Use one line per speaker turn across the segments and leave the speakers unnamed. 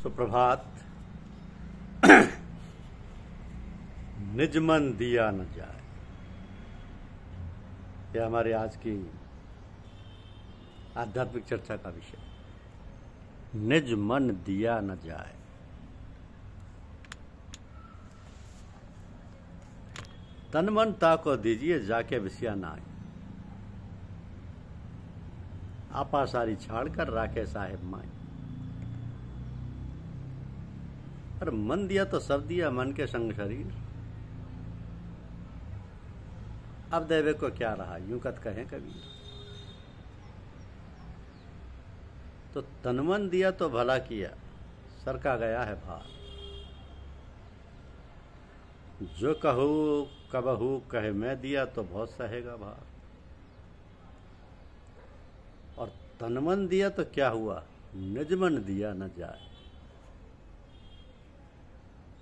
सुप्रभात। निज मन दिया न जाए, यह हमारे आज की आध्यात्मिक चर्चा का विषय। निज मन दिया न जाए। तन मन ताको दीजिए, जाके विषया ना आए। आपा सारी छाड़ कर राखे साहेब माई। पर मन दिया तो सब दिया, मन के संग शरीर। अब देवे को क्या रहा, यूं कत कहें कबीर। तो तन मन दिया तो भला किया, सर का गया है भार। जो कहू कबहू कहे मैं दिया, तो बहुत सहेगा भार। और तन मन दिया तो क्या हुआ, निज मन दिया न जाए।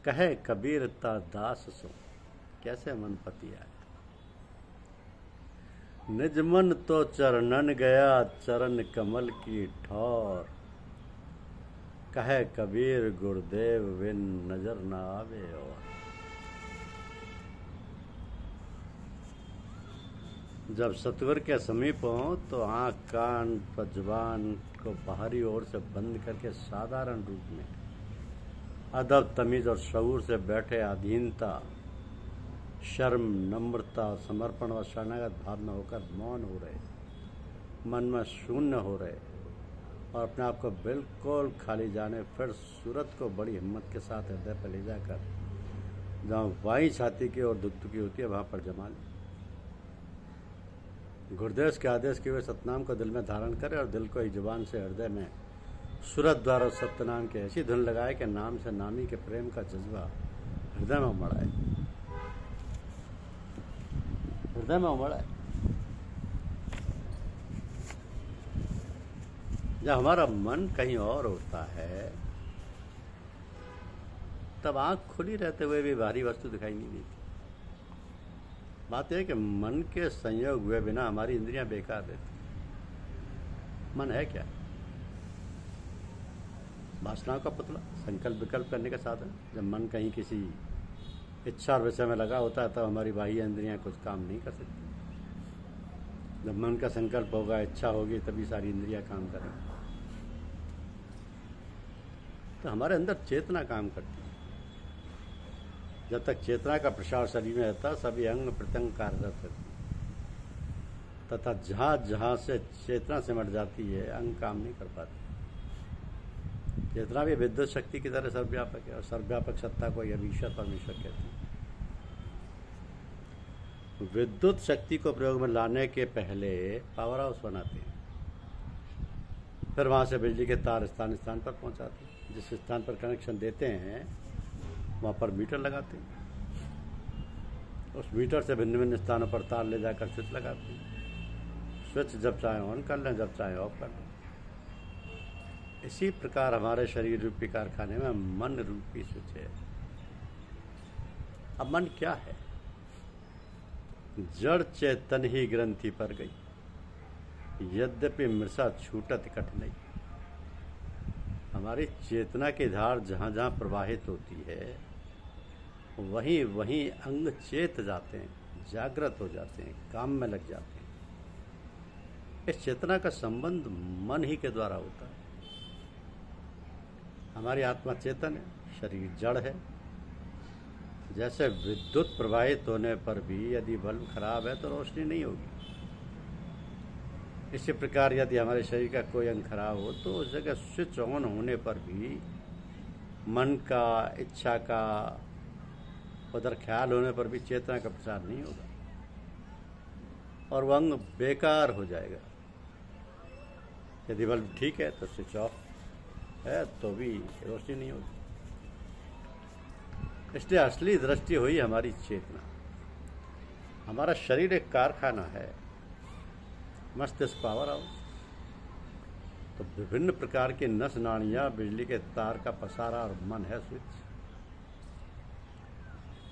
कहे कबीर ता दास सो, कैसे मन पति आए। निज मन तो चरणन गया, चरण कमल की ठौर। कहे कबीर गुरुदेव बिन नजर न आवे और। जब सतगुर के समीप हो तो आंख कान व जुबान को बाहरी ओर से बंद करके साधारण रूप में अदब तमीज और शऊर से बैठे, अधीनता शर्म नम्रता समर्पण व शरणागत भाव में होकर मौन हो रहे, मन में शून्य हो रहे और अपने आप को बिल्कुल खाली जाने, फिर सूरत को बड़ी हिम्मत के साथ हृदय पर ले जाकर जहाँ वाई छाती की ओर दुखी होती है वहाँ पर जमा ले। गुरुदेव के आदेश के हुए सतनाम को दिल में धारण करे और दिल को ही जुबान से हृदय में सूरत द्वारा सत्यनाम के ऐसी धुन लगाए कि नाम से नामी के प्रेम का जज्बा हृदय में उमड़ाए, हृदय में उमड़ाए। जब हमारा मन कहीं और होता है तब आंख खुली रहते हुए भी बाहरी वस्तु दिखाई नहीं देती। बात यह है कि मन के संयोग हुए बिना हमारी इंद्रियां बेकार रहती। मन है क्या, वासनाओं का पुतला, संकल्प विकल्प करने का साधन। जब मन कहीं किसी इच्छा और विषय में लगा होता है तब हमारी बाह्य इंद्रियां कुछ काम नहीं कर सकती। जब मन का संकल्प होगा, इच्छा होगी, तभी सारी इंद्रियां काम करेंगी। तो हमारे अंदर चेतना काम करती है। जब तक चेतना का प्रसार शरीर में रहता, सभी अंग प्रत्यंग कार्यरत रहती है। तथा जहाँ जहाँ से चेतना सिमट जाती है, अंग काम नहीं कर पाते। चेतना भी विद्युत शक्ति की तरह सर्वव्यापक है और सर्वव्यापक सत्ता को यह ईश्वर परमेश्वर कहते हैं। विद्युत शक्ति को प्रयोग में लाने के पहले पावर हाउस बनाते हैं, फिर वहां से बिजली के तार स्थान स्थान पर पहुंचाते हैं। जिस स्थान पर कनेक्शन देते हैं वहां पर मीटर लगाते हैं। उस मीटर से भिन्न भिन्न स्थानों पर तार ले जाकर स्विच लगाते हैं। स्विच जब चाहे ऑन कर लें, जब चाहे ऑफ कर लें। इसी प्रकार हमारे शरीर रूपी कारखाने में मन रूपी स्विच है। अब मन क्या है, जड़ चेतन ही ग्रंथि पर गई, यद्यपि मृषा छूटत कट नहीं। हमारी चेतना की धार जहां जहां प्रवाहित होती है वहीं वहीं अंग चेत जाते हैं, जागृत हो जाते हैं, काम में लग जाते हैं। इस चेतना का संबंध मन ही के द्वारा होता है। हमारी आत्मा चेतन है, शरीर जड़ है। जैसे विद्युत प्रवाहित होने पर भी यदि बल्ब खराब है तो रोशनी नहीं होगी, इसी प्रकार यदि हमारे शरीर का कोई अंग खराब हो तो उस जगह स्विच ऑन होने पर भी मन का, इच्छा का, उधर ख्याल होने पर भी चेतना का प्रसार नहीं होगा और वह अंग बेकार हो जाएगा। यदि बल्ब ठीक है तो स्विच ऑफ है तो भी रोशनी नहीं होगी। इसलिए असली दृष्टि हुई हमारी चेतना। हमारा शरीर एक कारखाना है, मस्तिष्क पावर हाउस। तो विभिन्न प्रकार की नस नाड़ियां, बिजली के तार का पसारा और मन है स्विच।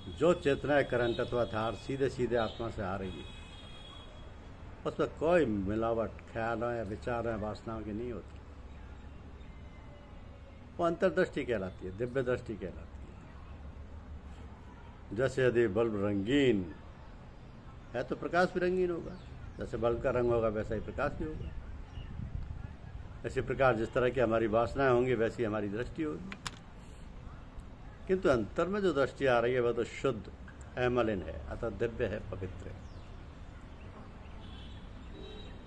जो चेतना करंट अथवा धार सीधे सीधे आत्मा से आ रही है उसमें कोई मिलावट ख्यालों या विचारों या वासनाओं की नहीं होती। वो अंतर्दृष्टि कहलाती है, दिव्य दृष्टि कहलाती है। जैसे यदि बल्ब रंगीन है तो प्रकाश भी रंगीन होगा, जैसे बल्ब का रंग होगा वैसा ही प्रकाश भी होगा। इसी प्रकार जिस तरह की हमारी वासनाएं होंगी वैसी हमारी दृष्टि होगी। किंतु अंतर में जो दृष्टि आ रही है वह तो शुद्ध अमलिन है, अतः दिव्य है, पवित्र है।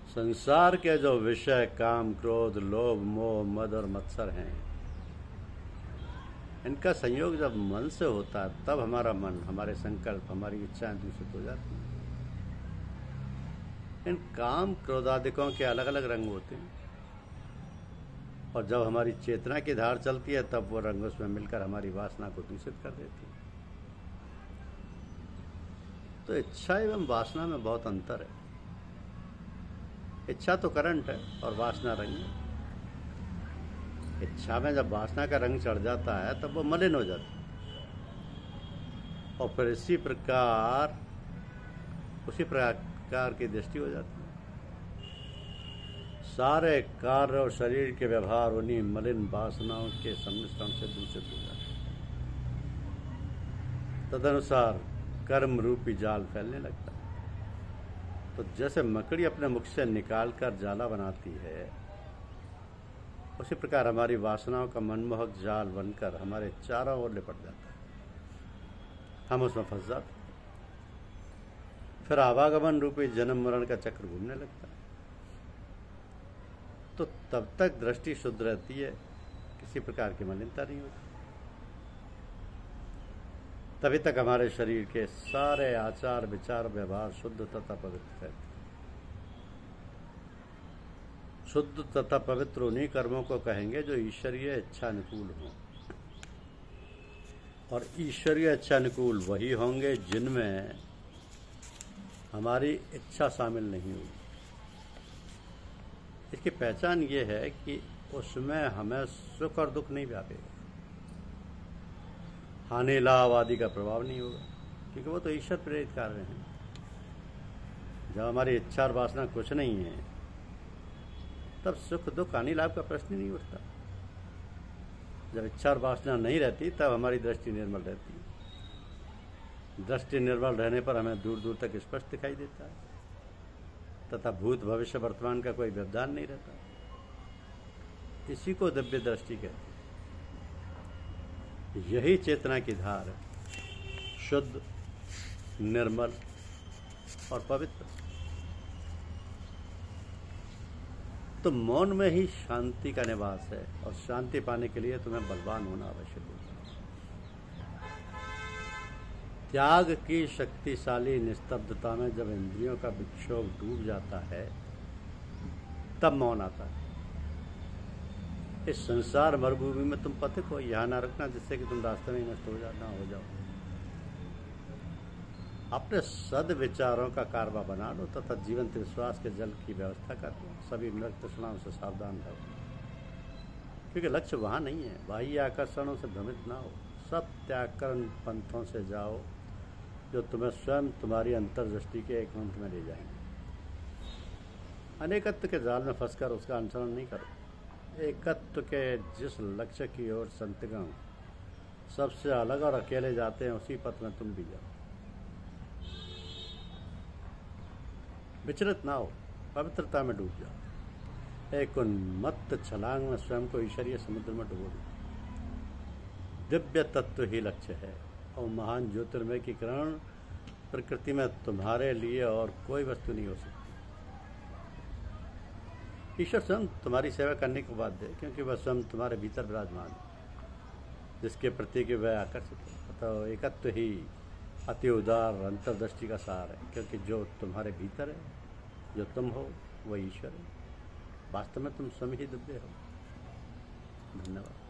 संसार के जो विषय काम, क्रोध, लोभ, मोह, मद और मत्सर हैं, इनका संयोग जब मन से होता है तब हमारा मन, हमारे संकल्प, हमारी इच्छाएं दूषित हो जाती हैं। इन काम क्रोधादिकों के अलग अलग रंग होते हैं और जब हमारी चेतना की धार चलती है तब वो रंग उसमें मिलकर हमारी वासना को दूषित कर देती है। तो इच्छा एवं वासना में बहुत अंतर है। इच्छा तो करंट है और वासना रंग है। इच्छा में जब वासना का रंग चढ़ जाता है तब वो मलिन हो जाता है और फिर उसी प्रकार की दृष्टि हो जाती है। सारे कार्य और शरीर के व्यवहार उन्हीं मलिन वासनाओं के सम्मिश्रण से दूषित हो जाते हैं। तदनुसार कर्म रूपी जाल फैलने लगता है। तो जैसे मकड़ी अपने मुख से निकालकर जाला बनाती है, उसी प्रकार हमारी वासनाओं का मनमोहक जाल बनकर हमारे चारों ओर लिपट जाता है। हम उसमें फंस जाते हैं। फिर आवागमन रूपी जन्म मरण का चक्र घूमने लगता है। तो तब तक दृष्टि शुद्ध रहती है, किसी प्रकार की मलिनता नहीं होती। तभी तक हमारे शरीर के सारे आचार, विचार, व्यवहार शुद्ध तथा पवित्र रहते हैं। शुद्ध तथा पवित्र उन्हीं कर्मों को कहेंगे जो ईश्वरीय इच्छा अनुकूल हों, और ईश्वरीय इच्छा अनुकूल वही होंगे जिनमें हमारी इच्छा शामिल नहीं होगी। इसकी पहचान ये है कि उसमें हमें सुख और दुख नहीं व्यापेगा, हानि लाभ आदि का प्रभाव नहीं होगा, क्योंकि वो तो ईश्वर प्रेरित कार्य हैं। जब हमारी इच्छा और वासना कुछ नहीं है तब सुख दुख हानि लाभ का प्रश्न ही नहीं उठता। जब इच्छा और वासना नहीं रहती तब हमारी दृष्टि निर्मल रहती है। दृष्टि निर्मल रहने पर हमें दूर दूर तक स्पष्ट दिखाई देता है तथा भूत भविष्य वर्तमान का कोई व्यवधान नहीं रहता। इसी को दिव्य दृष्टि कहते हैं। यही चेतना की धार है, शुद्ध, निर्मल और पवित्र। तो मौन में ही शांति का निवास है और शांति पाने के लिए तुम्हें बलवान होना आवश्यक होता है। त्याग की शक्तिशाली निस्तब्धता में जब इंद्रियों का विक्षोभ डूब जाता है तब मौन आता है। इस संसार मरुभूमि में तुम पथिक हो, यहाँ ना रखना जिससे कि तुम रास्ते में ही नष्ट हो जाओ। अपने सद विचारों का कारवा बना लो तथा जीवंत विश्वास के जल की व्यवस्था कर लो। सभी मृग तृष्णाओं से सावधान रहो, क्योंकि लक्ष्य वहाँ नहीं है। बाह्य आकर्षणों से भ्रमित ना हो। सब त्याग कर उन पंथों से जाओ जो तुम्हें स्वयं तुम्हारी अंतर्दृष्टि के एकांत में ले जाएंगे। अनेकत्व के जाल में फंसकर उसका अनुसरण नहीं करो। एकत्व के जिस लक्ष्य की ओर संतगण सबसे अलग और अकेले जाते हैं उसी पथ में तुम भी जाओ। विचलित ना हो, पवित्रता में डूब जाओ। एक उन्मत्त छलांग में स्वयं को ईश्वरीय समुद्र में डुबो दो। दिव्य तत्व ही लक्ष्य है और महान ज्योतिर्मय की किरण प्रकृति में तुम्हारे लिए और कोई वस्तु नहीं हो सकती। ईश्वर स्वयं तुम्हारी सेवा करने को बाध्य है, क्योंकि वह स्वयं तुम्हारे भीतर विराजमान है, जिसके प्रति कि वह आकर्षित है। अतः एकत्व ही अति उदार अंतर्दृष्टि का सार है, क्योंकि जो तुम्हारे भीतर है, जो तुम हो, वह ईश्वर है। वास्तव में तुम स्वयं ही दिव्य हो। धन्यवाद।